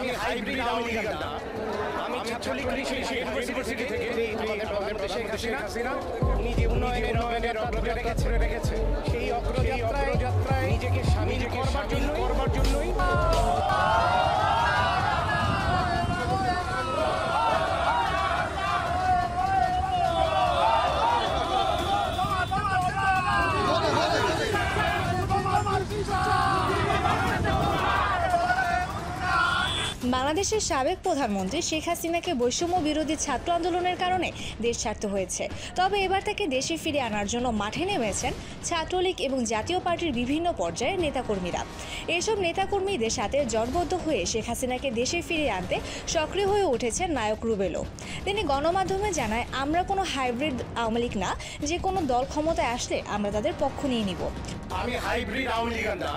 আমি হাইব্রিড আওয়ামী লীগ না, আমি ছাত্রলীগ ইউনিভার্সিটি থেকে আমাদের প্রধানমন্ত্রী শেখ হাসিনা উনি যে উন্নয়নের অগ্রযাত্রা রেখেছে সেই অগ্রযাত্রায় নিজেকে সামিল করবার জন্যই বাংলাদেশের সাবেক প্রধানমন্ত্রী শেখ হাসিনাকে বৈষম্য বিরোধী ছাত্র আন্দোলনের কারণে দেশ ছাড়তে হয়েছে। তবে এবার তাকে দেশে ফিরে আনার জন্য মাঠে নেমেছেন ছাত্রলীগ এবং জাতীয় পার্টির বিভিন্ন পর্যায়ের নেতাকর্মীরা। এসব নেতাকর্মীদের সাথে জোটবদ্ধ হয়ে শেখ হাসিনাকে দেশে ফিরিয়ে আনতে সক্রিয় হয়ে উঠেছেন নায়ক রুবেলও। তিনি গণমাধ্যমে জানায়, আমরা কোনো হাইব্রিড আওয়ামী লীগ না, যে কোনো দল ক্ষমতায় আসলে আমরা তাদের পক্ষ নিয়ে নিব। আমি হাইব্রিড আওয়ামী লীগ না,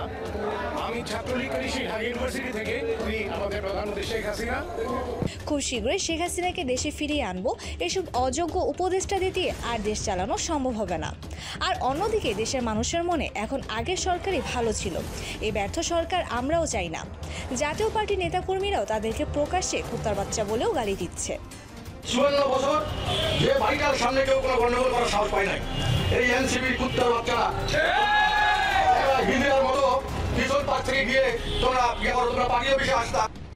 আমি ছাত্রলীগ ইউনিভার্সিটি থেকে আমাদের প্রধানমন্ত্রী শেখ হাসিনা খুব শীঘ্রই শেখ হাসিনাকে দেশে ফিরিয়ে আনবো। এসব অযোগ্য উপদেষ্টাদের দিয়ে আর দেশ চালানো সম্ভব হবে না। আর অন্যদিকে দেশের মানুষের মনে এখন আগের সরকারই ভালো ছিল, এই ব্যর্থ সরকার আমরাও চাই না। জাতীয় পার্টির নেতাকর্মীরাও তাদেরকে প্রকাশ্যে কুত্তার বাচ্চা বলেও গালি দিচ্ছে। 54 বছর যে বাড়িটার সামনে কেউ কোনো গন্ডগোল করার সাহস পায় নাই, এই এনসিপির কুত্তার বাচ্চারা হিন্দির মতো কিশোর পার্ক থেকে গিয়ে তোমরা পার্টি অফিসে আসতা।